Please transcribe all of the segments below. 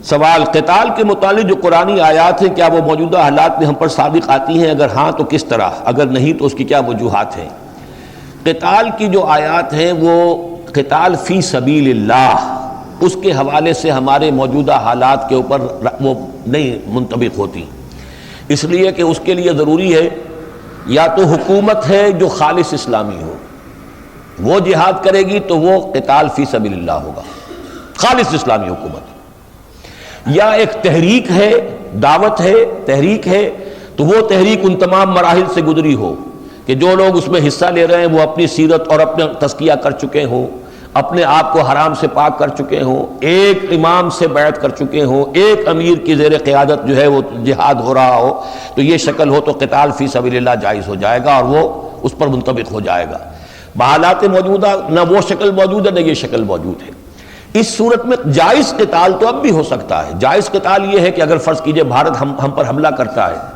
سوال قتال کے متعلق جو قرآنی آیات ہیں کیا وہ موجودہ حالات میں ہم پر صادق آتی ہیں؟ اگر ہاں تو کس طرح، اگر نہیں تو اس کی کیا وجوہات ہیں؟ قتال کی جو آیات ہیں وہ قتال فی سبیل اللہ، اس کے حوالے سے ہمارے موجودہ حالات کے اوپر وہ نہیں منطبق ہوتی، اس لیے کہ اس کے لیے ضروری ہے یا تو حکومت ہے جو خالص اسلامی ہو، وہ جہاد کرے گی تو وہ قتال فی سبیل اللہ ہوگا، خالص اسلامی حکومت، یا ایک تحریک ہے، دعوت ہے، تحریک ہے، تو وہ تحریک ان تمام مراحل سے گزری ہو کہ جو لوگ اس میں حصہ لے رہے ہیں وہ اپنی سیرت اور اپنا تزکیہ کر چکے ہوں، اپنے آپ کو حرام سے پاک کر چکے ہوں، ایک امام سے بیعت کر چکے ہوں، ایک امیر کی زیر قیادت جو ہے وہ جہاد ہو رہا ہو، تو یہ شکل ہو تو قتال فی سبیل اللہ جائز ہو جائے گا اور وہ اس پر منطبق ہو جائے گا۔ بحالات موجودہ نہ وہ شکل موجود ہے نہ یہ شکل موجود ہے۔ اس صورت میں جائز قتال تو اب بھی ہو سکتا ہے۔ جائز قتال یہ ہے کہ اگر فرض کیجئے بھارت ہم پر حملہ کرتا ہے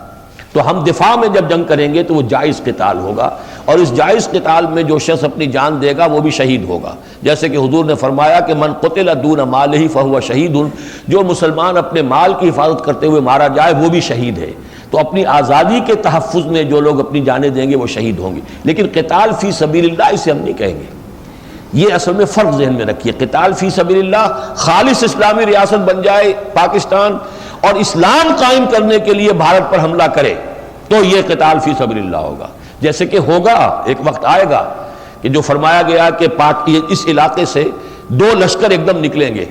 تو ہم دفاع میں جب جنگ کریں گے تو وہ جائز قتال ہوگا، اور اس جائز قتال میں جو شخص اپنی جان دے گا وہ بھی شہید ہوگا، جیسے کہ حضور نے فرمایا کہ من قتل دون مالہ فہو شہید، جو مسلمان اپنے مال کی حفاظت کرتے ہوئے مارا جائے وہ بھی شہید ہے۔ تو اپنی آزادی کے تحفظ میں جو لوگ اپنی جانیں دیں گے وہ شہید ہوں گے، لیکن قتال فی سبیل اللہ اسے ہم نہیں کہیں گے۔ یہ اصل میں فرق ذہن میں رکھیے، قتال فی سبیل اللہ خالص اسلامی ریاست بن جائے پاکستان اور اسلام قائم کرنے کے لیے بھارت پر حملہ کرے تو یہ قتال فی سبیل اللہ ہوگا، جیسے کہ ہوگا ایک وقت آئے گا کہ جو فرمایا گیا کہ اس علاقے سے دو لشکر ایک دم نکلیں گے،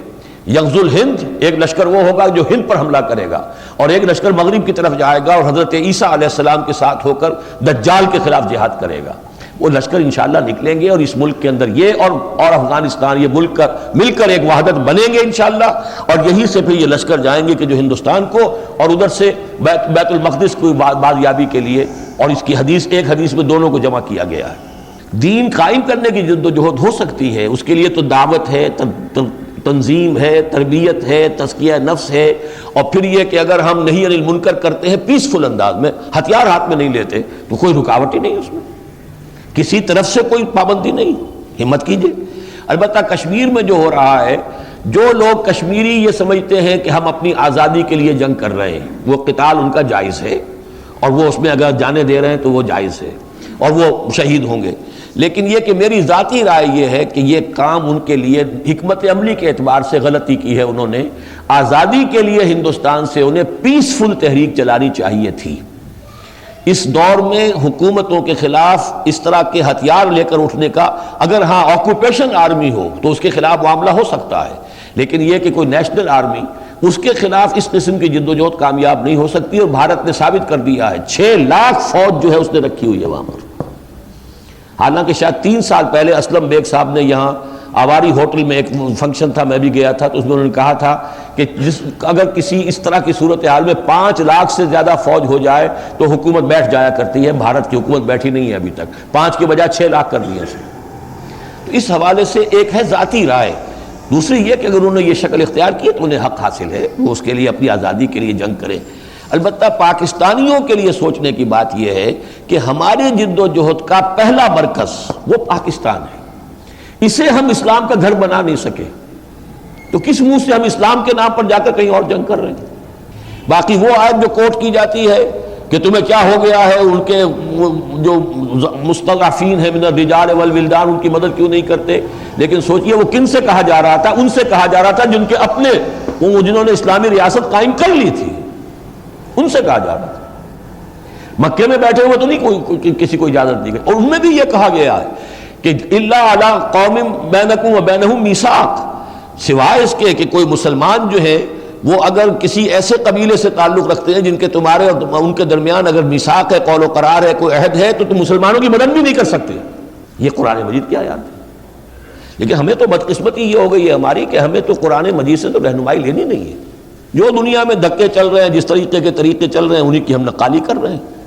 یغزو الہند، ایک لشکر وہ ہوگا جو ہند پر حملہ کرے گا، اور ایک لشکر مغرب کی طرف جائے گا اور حضرت عیسیٰ علیہ السلام کے ساتھ ہو کر دجال کے خلاف جہاد کرے گا۔ وہ لشکر انشاءاللہ نکلیں گے اور اس ملک کے اندر یہ اور افغانستان، یہ ملک مل کر ایک وحدت بنیں گے انشاءاللہ، اور یہیں سے پھر یہ لشکر جائیں گے کہ جو ہندوستان کو اور ادھر سے بیت المقدس کو بازیابی کے لیے، اور اس کی ایک حدیث میں دونوں کو جمع کیا گیا ہے۔ دین قائم کرنے کی جد و جہد ہو سکتی ہے، اس کے لیے تو دعوت ہے، تنظیم ہے، تربیت ہے، تزکیہ نفس ہے، اور پھر یہ کہ اگر ہم نہی عن المنکر کرتے ہیں پیسفل انداز میں، ہتھیار ہاتھ میں نہیں لیتے تو کوئی رکاوٹ ہی نہیں اس میں، کسی طرف سے کوئی پابندی نہیں، ہمت کیجئے۔ البتہ کشمیر میں جو ہو رہا ہے، جو لوگ کشمیری یہ سمجھتے ہیں کہ ہم اپنی آزادی کے لیے جنگ کر رہے ہیں، وہ قتال ان کا جائز ہے، اور وہ اس میں اگر جانے دے رہے ہیں تو وہ جائز ہے اور وہ شہید ہوں گے، لیکن یہ کہ میری ذاتی رائے یہ ہے کہ یہ کام ان کے لیے حکمت عملی کے اعتبار سے غلطی کی ہے۔ انہوں نے آزادی کے لیے ہندوستان سے انہیں پیسفل تحریک چلانی چاہیے تھی۔ اس دور میں حکومتوں کے خلاف اس طرح کے ہتھیار لے کر اٹھنے کا، اگر ہاں آکوپیشن آرمی ہو تو اس کے خلاف معاملہ ہو سکتا ہے، لیکن یہ کہ کوئی نیشنل آرمی، اس کے خلاف اس قسم کی جدوجہد کامیاب نہیں ہو سکتی، اور بھارت نے ثابت کر دیا ہے 6 لاکھ فوج جو ہے اس نے رکھی ہوئی ہے وہاں پر۔ حالانکہ شاید 3 سال پہلے اسلم بیگ صاحب نے یہاں آواری ہوٹل میں ایک فنکشن تھا، میں بھی گیا تھا، تو اس میں انہوں نے کہا تھا کہ اگر کسی اس طرح کی صورتحال میں 5 لاکھ سے زیادہ فوج ہو جائے تو حکومت بیٹھ جایا کرتی ہے۔ بھارت کی حکومت بیٹھی نہیں ہے ابھی تک، 5 کے بجائے 6 لاکھ کر دیا اسے۔ تو اس حوالے سے ایک ہے ذاتی رائے، دوسری یہ کہ اگر انہوں نے یہ شکل اختیار کی تو انہیں حق حاصل ہے، وہ اس کے لیے اپنی آزادی کے لیے جنگ کریں۔ البتہ پاکستانیوں کے لیے سوچنے کی بات یہ ہے کہ ہماری جد و جہد کا پہلا مرکز وہ پاکستان ہے، اسے ہم اسلام کا گھر بنا نہیں سکے تو کس منہ سے ہم اسلام کے نام پر جا کر کہیں اور جنگ کر رہے ہیں؟ باقی وہ آیت جو کوٹ کی جاتی ہے کہ تمہیں کیا ہو گیا ہے، ان کے جو مستضعفین ہیں من الرجال والولدان، ان کی مدد کیوں نہیں کرتے؟ لیکن سوچئے وہ کن سے کہا جا رہا تھا؟ ان سے کہا جا رہا تھا جن کے اپنے، جنہوں نے اسلامی ریاست قائم کر لی تھی، ان سے کہا جا رہا تھا۔ مکے میں بیٹھے ہوئے تو نہیں کسی کو اجازت دی گئی، اور ان میں بھی یہ کہا گیا ہے کہ الا علی قوم بینکم و بینہم میثاق، سوائے اس کے کہ کوئی مسلمان جو ہے وہ اگر کسی ایسے قبیلے سے تعلق رکھتے ہیں جن کے تمہارے اور ان کے درمیان اگر میثاق ہے، قول و قرار ہے، کوئی عہد ہے، تو تم مسلمانوں کی مدد بھی نہیں کر سکتے۔ یہ قرآن مجید کی آیات ہے۔ لیکن ہمیں تو بدقسمتی یہ ہو گئی ہے ہماری کہ ہمیں تو قرآن مجید سے تو رہنمائی لینی نہیں ہے، جو دنیا میں دھکے چل رہے ہیں، جس طریقے کے طریقے چل رہے ہیں انہی کی ہم نقالی کر رہے ہیں۔